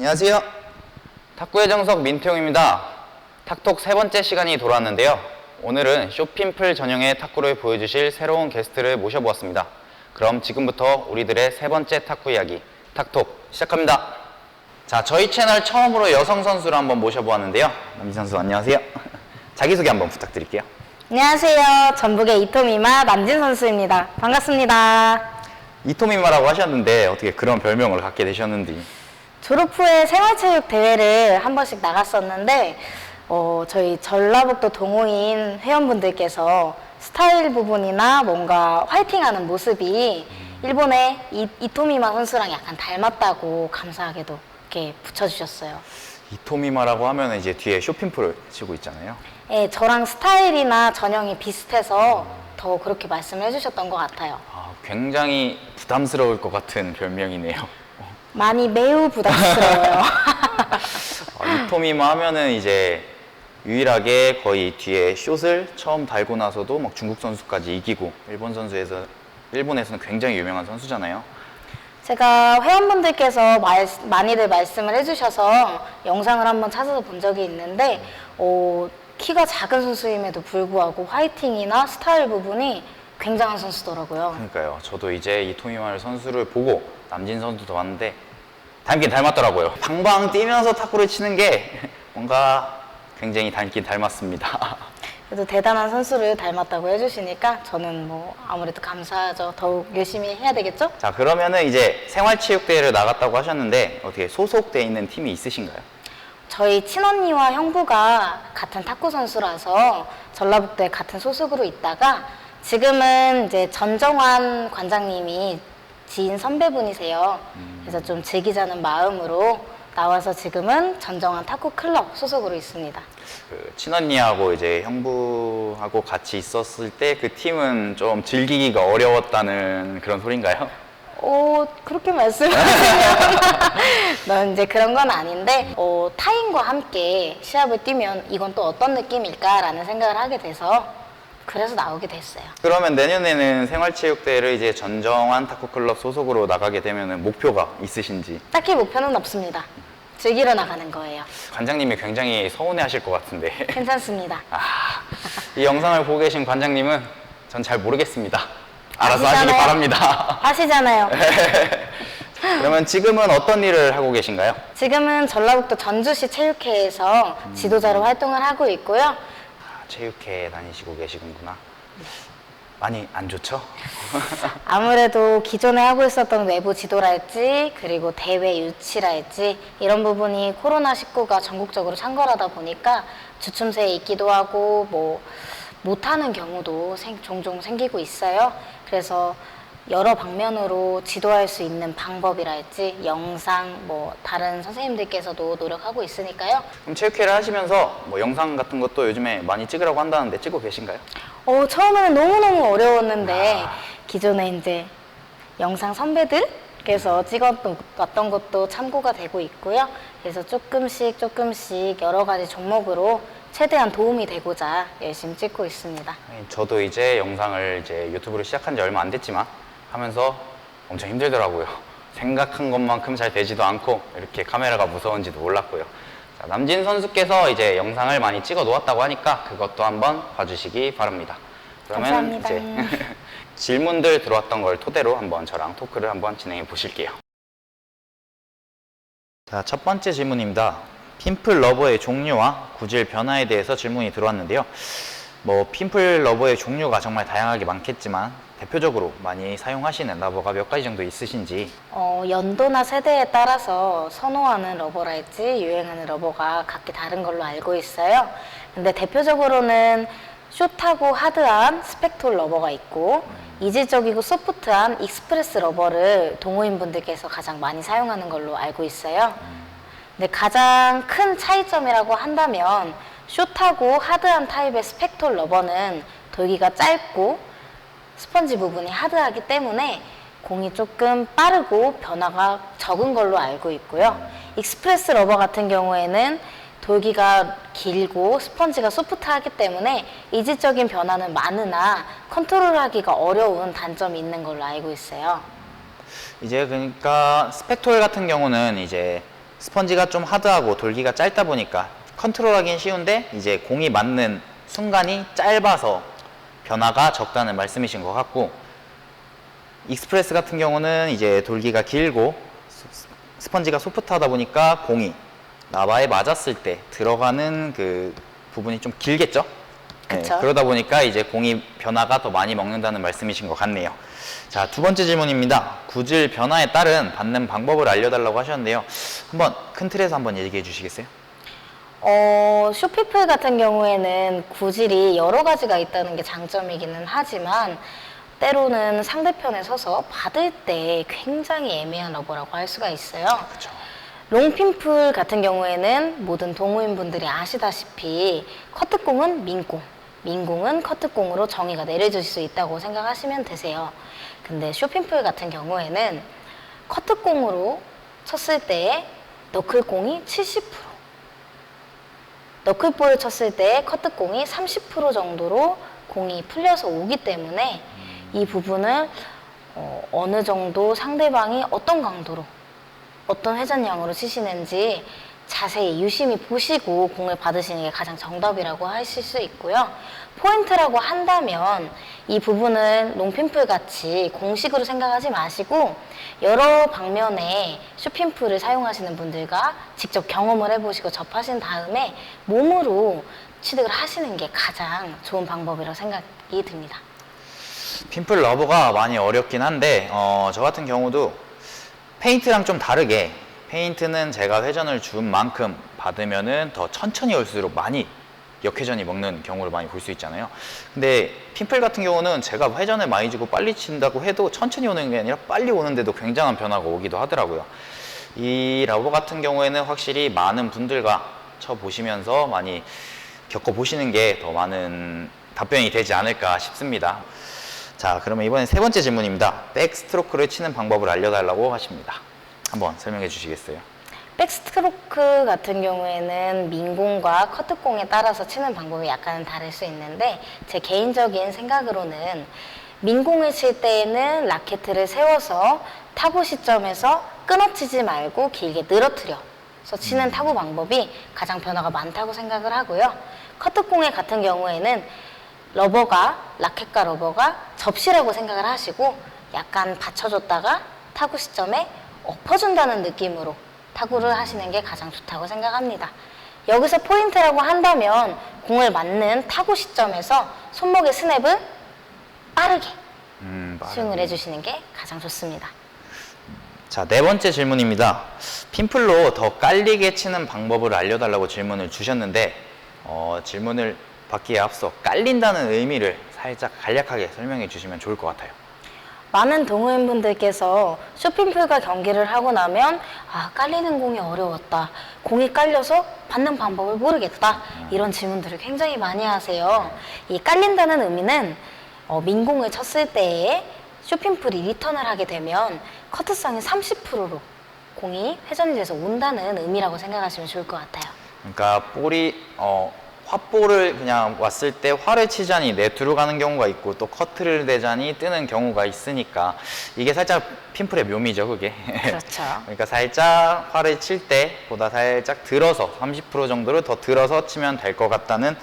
안녕하세요. 탁구의 정석 민태용입니다. 탁톡 세 번째 시간이 돌아왔는데요. 오늘은 쇼핑풀 전용의 탁구를 보여주실 새로운 게스트를 모셔보았습니다. 그럼 지금부터 우리들의 세 번째 탁구 이야기, 탁톡 시작합니다. 자, 저희 채널 처음으로 여성 선수를 한번 모셔보았는데요. 남진 선수 안녕하세요. 자기소개 한번 부탁드릴게요. 안녕하세요. 전북의 이토미마 남진 선수입니다. 반갑습니다. 이토미마라고 하셨는데 어떻게 그런 별명을 갖게 되셨는지. 졸업 후에 생활체육 대회를 한 번씩 나갔었는데 저희 전라북도 동호인 회원분들께서 스타일 부분이나 뭔가 화이팅하는 모습이 일본의 이토미마 선수랑 약간 닮았다고 감사하게도 이렇게 붙여주셨어요. 이토미마라고 하면 이제 뒤에 쇼핑풀을 치고 있잖아요. 네, 저랑 스타일이나 전형이 비슷해서 더 그렇게 말씀을 해주셨던 것 같아요. 아, 굉장히 부담스러울 것 같은 별명이네요. 많이 매우 부담스러워요. 이토미마 하면은 이제 유일하게 거의 뒤에 숏을 처음 달고 나서도 막 중국 선수까지 이기고 일본에서는 굉장히 유명한 선수잖아요. 제가 회원분들께서 많이들 말씀을 해주셔서 영상을 한번 찾아서 본 적이 있는데 키가 작은 선수임에도 불구하고 화이팅이나 스타일 부분이 굉장한 선수더라고요. 그러니까요. 저도 이제 이토미마 선수를 보고 남진 선수도 봤는데 닮긴 닮았더라고요. 방방 뛰면서 탁구를 치는 게 뭔가 굉장히 닮긴 닮았습니다. 그래도 대단한 선수를 닮았다고 해주시니까 저는 뭐 아무래도 감사하죠. 더욱 열심히 해야 되겠죠? 자, 그러면은 이제 생활체육대회를 나갔다고 하셨는데 어떻게 소속돼 있는 팀이 있으신가요? 저희 친언니와 형부가 같은 탁구 선수라서 전라북도에 같은 소속으로 있다가 지금은 이제 전정환 관장님이 지인 선배분이세요. 그래서 좀 즐기자는 마음으로 나와서 지금은 전정환 탁구 클럽 소속으로 있습니다. 그 친언니하고 이제 형부하고 같이 있었을 때 그 팀은 좀 즐기기가 어려웠다는 그런 소린가요? 그렇게 말씀하시면 넌 이제 그런 건 아닌데 타인과 함께 시합을 뛰면 이건 또 어떤 느낌일까라는 생각을 하게 돼서 그래서 나오게 됐어요. 그러면 내년에는 생활체육대회를 이제 전정환 탁구클럽 소속으로 나가게 되면 목표가 있으신지? 딱히 목표는 없습니다. 즐기러 나가는 거예요. 관장님이 굉장히 서운해 하실 것 같은데. 괜찮습니다. 이 영상을 보고 계신 관장님은 전 잘 모르겠습니다. 알아서 하시기 아시잖아요. 바랍니다. 하시잖아요. 그러면 지금은 어떤 일을 하고 계신가요? 지금은 전라북도 전주시 체육회에서 지도자로 활동을 하고 있고요. 체육회 다니시고 계시군구나. 많이 안 좋죠? 아무래도 기존에 하고 있었던 외부 지도랄지 그리고 대회 유치랄지 이런 부분이 코로나19가 전국적으로 창궐하다 보니까 주춤세에 있기도 하고 뭐 못하는 경우도 종종 생기고 있어요. 그래서 여러 방면으로 지도할 수 있는 방법이랄지 영상 뭐 다른 선생님들께서도 노력하고 있으니까요. 그럼 체육회를 하시면서 뭐 영상 같은 것도 요즘에 많이 찍으라고 한다는데 찍고 계신가요? 처음에는 너무너무 어려웠는데 기존에 이제 영상 선배들께서 찍어왔던 것도 참고가 되고 있고요. 그래서 조금씩 여러 가지 종목으로 최대한 도움이 되고자 열심히 찍고 있습니다. 저도 이제 영상을 유튜브를 시작한 지 얼마 안 됐지만 하면서 엄청 힘들더라고요. 생각한 것만큼 잘 되지도 않고 이렇게 카메라가 무서운지도 몰랐고요. 자, 남진 선수께서 이제 영상을 많이 찍어 놓았다고 하니까 그것도 한번 봐주시기 바랍니다. 그러면 감사합니다. 이제 질문들 들어왔던 걸 토대로 한번 저랑 토크를 한번 진행해 보실게요. 자, 첫 번째 질문입니다. 핀풀 러버의 종류와 구질 변화에 대해서 질문이 들어왔는데요. 뭐 핀풀 러버의 종류가 정말 다양하게 많겠지만 대표적으로 많이 사용하시는 러버가 몇 가지 정도 있으신지? 연도나 세대에 따라서 선호하는 러버랄지 유행하는 러버가 각기 다른 걸로 알고 있어요. 근데 대표적으로는 숏하고 하드한 스펙톨 러버가 있고 이질적이고 소프트한 익스프레스 러버를 동호인분들께서 가장 많이 사용하는 걸로 알고 있어요. 근데 가장 큰 차이점이라고 한다면 숏하고 하드한 타입의 스펙톨 러버는 돌기가 짧고 스펀지 부분이 하드하기 때문에 공이 조금 빠르고 변화가 적은 걸로 알고 있고요. 익스프레스 러버 같은 경우에는 돌기가 길고 스펀지가 소프트하기 때문에 이질적인 변화는 많으나 컨트롤하기가 어려운 단점이 있는 걸로 알고 있어요. 이제 그러니까 스펙톨 같은 경우는 이제 스펀지가 좀 하드하고 돌기가 짧다 보니까 컨트롤하기는 쉬운데 이제 공이 맞는 순간이 짧아서 변화가 적다는 말씀이신 것 같고, 익스프레스 같은 경우는 이제 돌기가 길고 스펀지가 소프트하다 보니까 공이 나바에 맞았을 때 들어가는 그 부분이 좀 길겠죠? 그쵸. 그러다 보니까 이제 공이 변화가 더 많이 먹는다는 말씀이신 것 같네요. 자, 두 번째 질문입니다. 구질 변화에 따른 받는 방법을 알려달라고 하셨는데요. 한번 큰 틀에서 한번 얘기해 주시겠어요? 쇼피플 같은 경우에는 구질이 여러 가지가 있다는 게 장점이기는 하지만 때로는 상대편에 서서 받을 때 굉장히 애매한 러버라고 할 수가 있어요. 그렇죠. 롱핀풀 같은 경우에는 모든 동호인분들이 아시다시피 커트공은 민공, 민공은 커트공으로 정의가 내려질 수 있다고 생각하시면 되세요. 근데 쇼핀풀 같은 경우에는 커트공으로 쳤을 때 너클공이 70%, 너클볼을 쳤을 때 커트공이 30% 정도로 공이 풀려서 오기 때문에 이 부분을 어느 정도 상대방이 어떤 강도로 어떤 회전량으로 치시는지 자세히 유심히 보시고 공을 받으시는 게 가장 정답이라고 하실 수 있고요. 포인트라고 한다면 이 부분은 롱핀풀 같이 공식으로 생각하지 마시고 여러 방면의 숏핀풀을 사용하시는 분들과 직접 경험을 해보시고 접하신 다음에 몸으로 취득을 하시는 게 가장 좋은 방법이라고 생각이 듭니다. 핀풀 러버가 많이 어렵긴 한데 저 같은 경우도 페인트랑 좀 다르게, 페인트는 제가 회전을 준 만큼 받으면은 더 천천히 올수록 많이 역회전이 먹는 경우를 많이 볼 수 있잖아요. 근데 핀풀 같은 경우는 제가 회전을 많이 주고 빨리 친다고 해도 천천히 오는 게 아니라 빨리 오는데도 굉장한 변화가 오기도 하더라고요. 이 러버 같은 경우에는 확실히 많은 분들과 쳐보시면서 많이 겪어보시는 게 더 많은 답변이 되지 않을까 싶습니다. 자, 그러면 이번엔 세 번째 질문입니다. 백스트로크를 치는 방법을 알려달라고 하십니다. 한번 설명해 주시겠어요? 백스트로크 같은 경우에는 민공과 커트공에 따라서 치는 방법이 약간 다를 수 있는데 제 개인적인 생각으로는 민공을 칠 때에는 라켓을 세워서 타구 시점에서 끊어치지 말고 길게 늘어뜨려서 치는 타구 방법이 가장 변화가 많다고 생각을 하고요. 커트공의 같은 경우에는 라켓과 러버가 접시라고 생각을 하시고 약간 받쳐줬다가 타구 시점에 엎어준다는 느낌으로 타구를 하시는 게 가장 좋다고 생각합니다. 여기서 포인트라고 한다면 공을 맞는 타구 시점에서 손목의 스냅을 빠르게 스윙을 해주시는 게 가장 좋습니다. 자, 네 번째 질문입니다. 핀풀로 더 깔리게 치는 방법을 알려달라고 질문을 주셨는데 질문을 받기에 앞서 깔린다는 의미를 살짝 간략하게 설명해 주시면 좋을 것 같아요. 많은 동호인분들께서 쇼핑풀과 경기를 하고 나면 깔리는 공이 어려웠다, 공이 깔려서 받는 방법을 모르겠다, 이런 질문들을 굉장히 많이 하세요. 이 깔린다는 의미는 민공을 쳤을 때에 쇼핑풀이 리턴을 하게 되면 커트성이 30%로 공이 회전이 돼서 온다는 의미라고 생각하시면 좋을 것 같아요. 그러니까 볼이 화 볼을 그냥 왔을 때 활을 치자니 네트로 가는 경우가 있고 또 커트를 대자니 뜨는 경우가 있으니까 이게 살짝 핀풀의 묘미죠, 그게. 그렇죠. 그러니까 살짝 활을 칠 때보다 살짝 들어서 30% 정도를 더 들어서 치면 될 것 같다는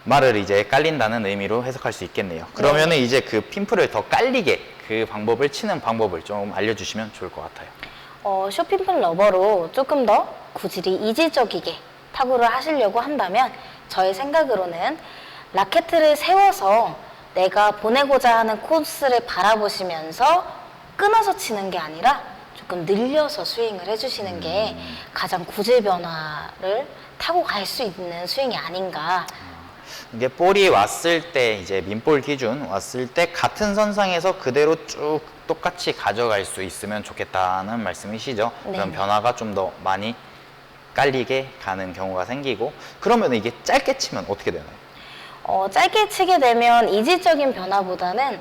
말을 이제 깔린다는 의미로 해석할 수 있겠네요. 그러면은 이제 그 핀풀을 더 깔리게 그 방법을 치는 방법을 좀 알려주시면 좋을 것 같아요. 쇼핑풀 러버로 조금 더 구질이 이질적이게 타구를 하시려고 한다면 저의 생각으로는 라켓을 세워서 내가 보내고자 하는 코스를 바라보시면서 끊어서 치는 게 아니라 조금 늘려서 스윙을 해주시는 게 가장 구질 변화를 타고 갈 수 있는 스윙이 아닌가. 이게 볼이 왔을 때 이제 민볼 기준 왔을 때 같은 선상에서 그대로 쭉 똑같이 가져갈 수 있으면 좋겠다는 말씀이시죠? 네. 그럼 변화가 좀 더 많이 깔리게 가는 경우가 생기고, 그러면 이게 짧게 치면 어떻게 되나요? 짧게 치게 되면 이질적인 변화보다는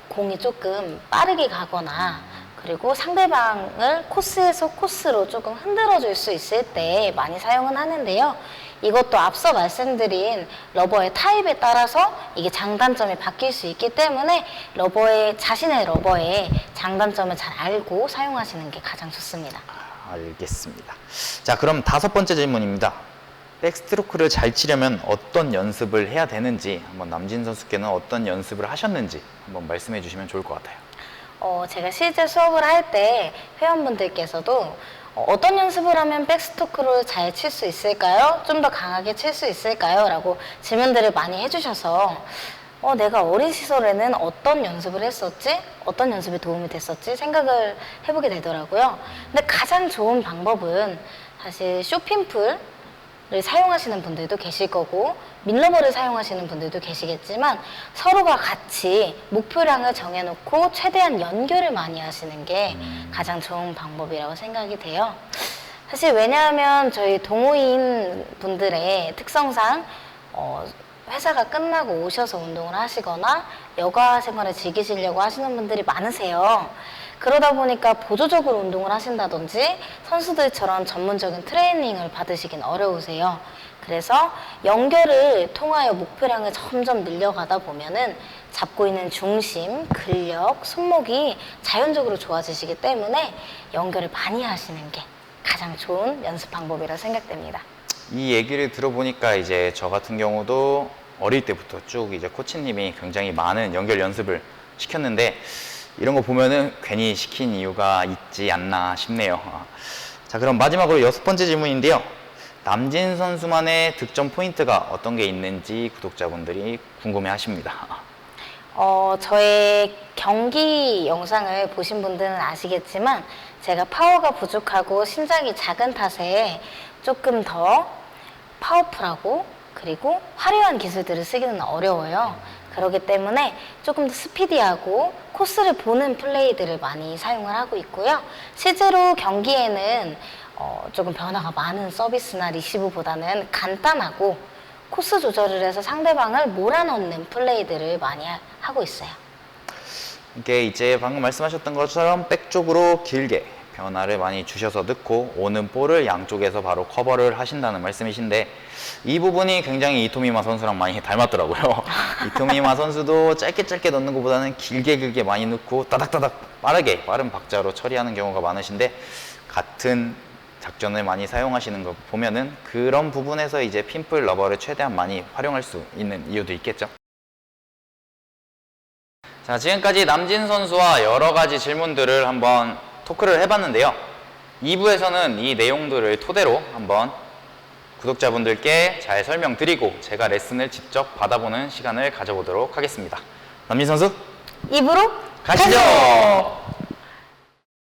공이 조금 빠르게 가거나 그리고 상대방을 코스에서 코스로 조금 흔들어 줄 수 있을 때 많이 사용은 하는데요. 이것도 앞서 말씀드린 러버의 타입에 따라서 이게 장단점이 바뀔 수 있기 때문에 자신의 러버의 장단점을 잘 알고 사용하시는 게 가장 좋습니다. 알겠습니다. 자, 그럼 5번째 질문입니다. 백스트로크를 잘 치려면 어떤 연습을 해야 되는지, 한번 남진 선수께는 어떤 연습을 하셨는지 한번 말씀해 주시면 좋을 것 같아요. 제가 실제 수업을 할 때 회원분들께서도 어떤 연습을 하면 백스트로크를 잘 칠 수 있을까요? 좀 더 강하게 칠 수 있을까요? 라고 질문들을 많이 해주셔서 내가 어린 시절에는 어떤 연습을 했었지? 어떤 연습이 도움이 됐었지? 생각을 해보게 되더라고요. 근데 가장 좋은 방법은 사실 쇼핀풀을 사용하시는 분들도 계실 거고 밀러버를 사용하시는 분들도 계시겠지만 서로가 같이 목표량을 정해놓고 최대한 연결을 많이 하시는 게 가장 좋은 방법이라고 생각이 돼요. 사실 왜냐하면 저희 동호인 분들의 특성상 회사가 끝나고 오셔서 운동을 하시거나 여가 생활을 즐기시려고 하시는 분들이 많으세요. 그러다 보니까 보조적으로 운동을 하신다든지 선수들처럼 전문적인 트레이닝을 받으시긴 어려우세요. 그래서 연결을 통하여 목표량을 점점 늘려가다 보면은 잡고 있는 중심, 근력, 손목이 자연적으로 좋아지시기 때문에 연결을 많이 하시는 게 가장 좋은 연습 방법이라 생각됩니다. 이 얘기를 들어보니까 이제 저 같은 경우도 어릴 때부터 쭉 이제 코치님이 굉장히 많은 연결 연습을 시켰는데 이런 거 보면은 괜히 시킨 이유가 있지 않나 싶네요. 자, 그럼 마지막으로 6번째 질문인데요. 남진 선수만의 득점 포인트가 어떤 게 있는지 구독자분들이 궁금해 하십니다. 저의 경기 영상을 보신 분들은 아시겠지만 제가 파워가 부족하고 신장이 작은 탓에 조금 더 파워풀하고 그리고 화려한 기술들을 쓰기는 어려워요. 그렇기 때문에 조금 더 스피디하고 코스를 보는 플레이들을 많이 사용을 하고 있고요. 실제로 경기에는 조금 변화가 많은 서비스나 리시브보다는 간단하고 코스 조절을 해서 상대방을 몰아넣는 플레이들을 많이 하고 있어요. 이게 이제 방금 말씀하셨던 것처럼 백 쪽으로 길게 변화를 많이 주셔서 넣고 오는 볼을 양쪽에서 바로 커버를 하신다는 말씀이신데 이 부분이 굉장히 이토미마 선수랑 많이 닮았더라고요. 이토미마 선수도 짧게 넣는 것보다는 길게 많이 넣고 따닥따닥 빠른 박자로 처리하는 경우가 많으신데 같은 작전을 많이 사용하시는 거 보면은 그런 부분에서 이제 핀풀 러버를 최대한 많이 활용할 수 있는 이유도 있겠죠. 자, 지금까지 남진 선수와 여러 가지 질문들을 한번 토크를 해봤는데요. 2부에서는 이 내용들을 토대로 한번 구독자분들께 잘 설명드리고 제가 레슨을 직접 받아보는 시간을 가져보도록 하겠습니다. 남진 선수, 입으로 가시죠!